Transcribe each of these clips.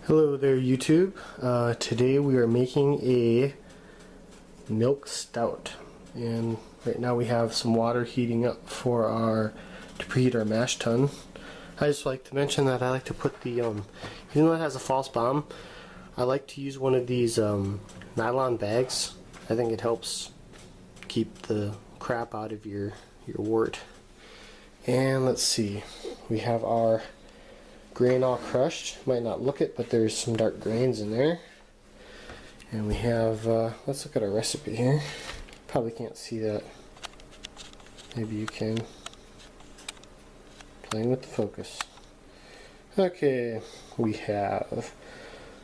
Hello there YouTube. Today we are making a milk stout, and right now we have some water heating up to preheat our mash tun. I just like to mention that I like to put the even though it has a false bottom, I like to use one of these nylon bags. I think it helps keep the crap out of your wort. And let's see, we have our grain all crushed. Might not look it, but there's some dark grains in there. And we have, let's look at our recipe here. Probably can't see that. Maybe you can. Playing with the focus. Okay, we have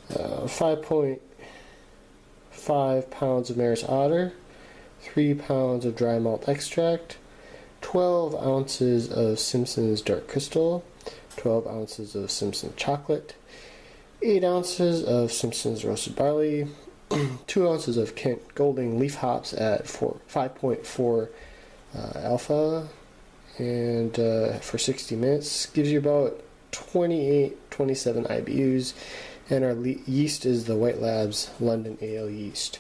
5.5 pounds of Maris Otter, 3 pounds of dry malt extract, 12 ounces of Simpson's Dark Crystal, 12 ounces of Simpson's chocolate, 8 ounces of Simpson's roasted barley, 2 ounces of Kent Golding leaf hops at 5.4 alpha, and for 60 minutes. Gives you about 28-27 IBUs, and our yeast is the White Labs London Ale yeast.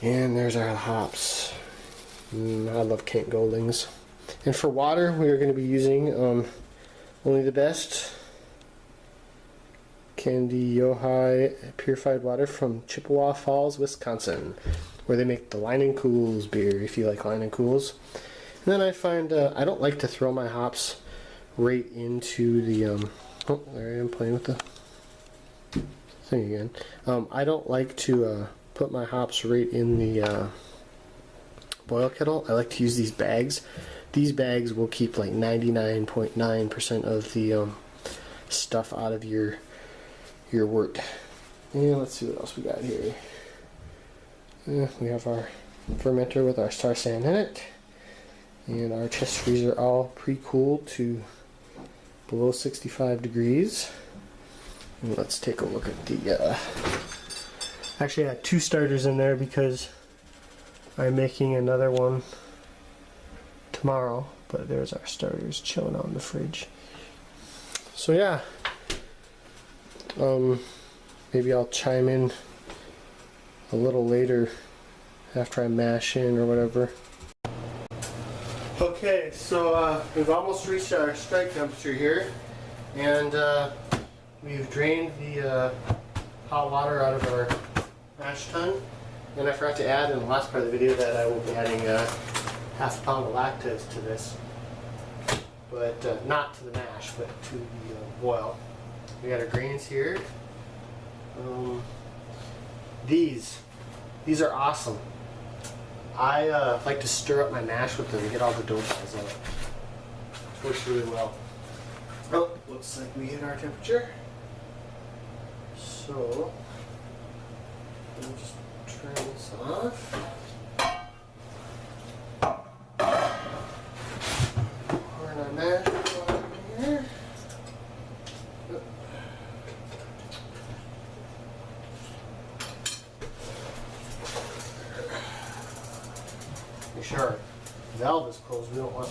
And there's our hops. I love Kent Goldings. And for water, we are going to be using only the best Candy Yohai purified water from Chippewa Falls, Wisconsin, where they make the Line and Cools beer, if you like Line and Cools. And then I find I don't like to throw my hops right into the oh, there I am playing with the thing again. I don't like to put my hops right in the boil kettle. I like to use these bags. These bags will keep like 99.9% of the stuff out of your wort. And let's see what else we got here. We have our fermenter with our star sand in it, and our chest freezer all pre-cooled to below 65 degrees. And let's take a look at the actually I had 2 starters in there because I'm making another one tomorrow, but there's our starters chilling out in the fridge. So yeah, maybe I'll chime in a little later after I mash in or whatever. Okay, so we've almost reached our strike temperature here, and we've drained the hot water out of our mash tun. And I forgot to add in the last part of the video that I will be adding half a pound of lactose to this, but not to the mash, but to the boil. We got our grains here. These are awesome. I like to stir up my mash with them and get all the dough balls out. Works really well. Oh, looks like we hit our temperature. So we'll just turn this off. Pour our mash over here. Make sure our valve is closed. We don't want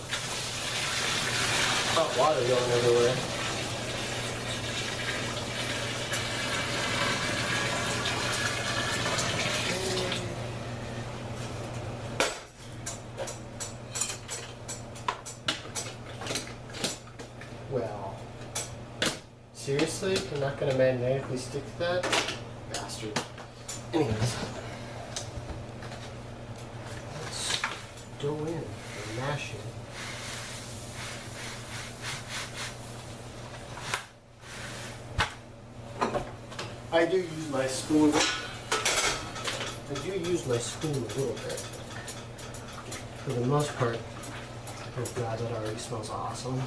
hot water going everywhere. Well, seriously? You're not going to magnetically stick to that? Bastard. Anyways. Let's go in and mash it. I do use my spoon. I do use my spoon a little bit. For the most part, oh god, that already smells awesome.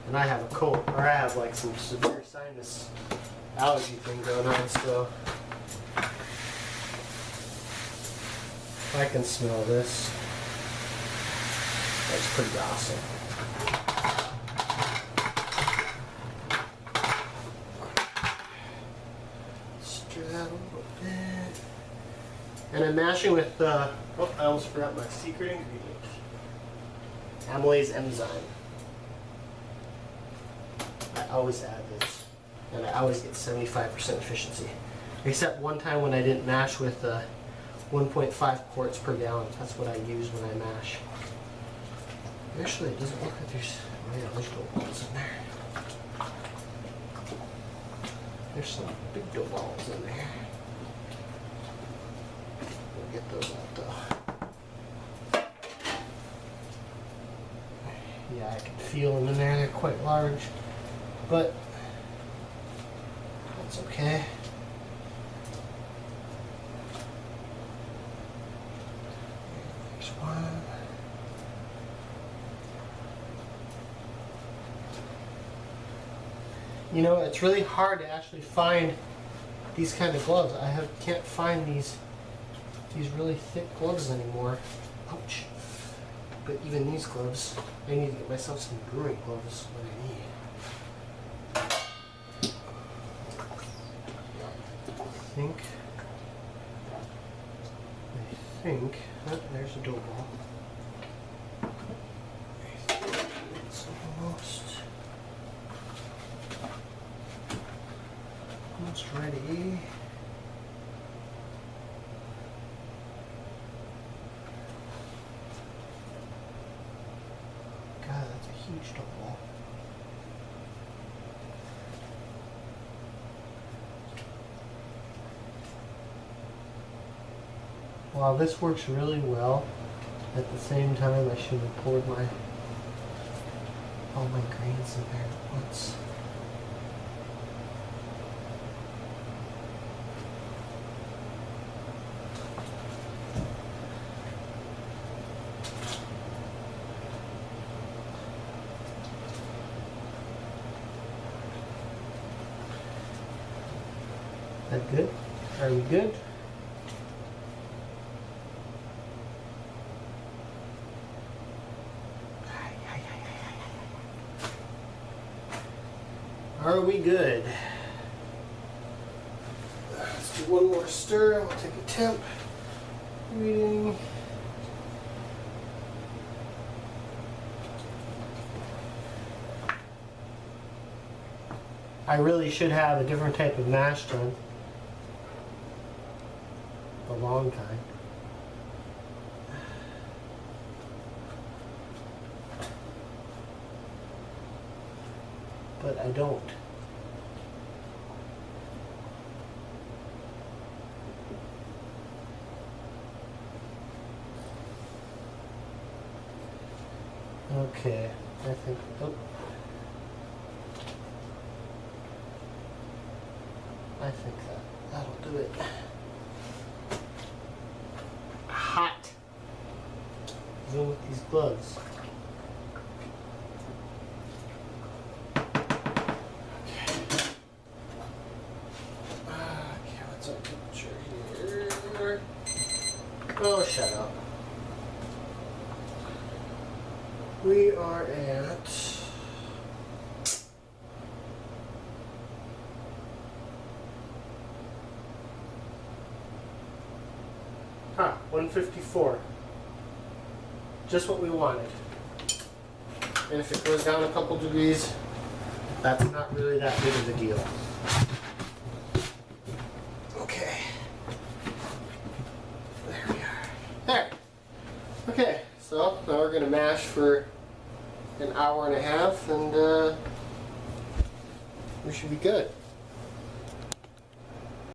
And I have a cold, or I have like some severe sinus allergy thing going on, so I can smell this. That's pretty awesome. Stir that a little bit. And I'm mashing with, oh, I almost forgot my secret ingredient. Amylase enzyme. I always add this. and I always get 75% efficiency. Except one time when I didn't mash with 1.5 quarts per gallon. That's what I use when I mash. Actually, it doesn't look like there's... Oh yeah, there's dough balls in there. There's some big dough balls in there. We'll get those out though. Yeah, I can feel them in there. They're quite large, but that's okay. There's one. You know, it's really hard to actually find these kind of gloves. Can't find these really thick gloves anymore. Ouch. But even these gloves, I need to get myself some brewing gloves when I need. I think, oh, there's a dough ball. I think it's almost ready. God, that's a huge dough ball. While this works really well, at the same time I should have poured all my grains in there at once. That good? Are we good? Are we good? Let's do one more stir. We'll take a temp reading. I really should have a different type of mash tun. The long kind. But I don't. Okay, I think, oh. I think that'll do it. Hot. Even with these gloves. Oh, shut up. We are at 154. Just what we wanted. And if it goes down a couple degrees, that's not really that big of a deal. Okay. There we are. There. Okay, so now we're going to mash for an hour and a half, and we should be good.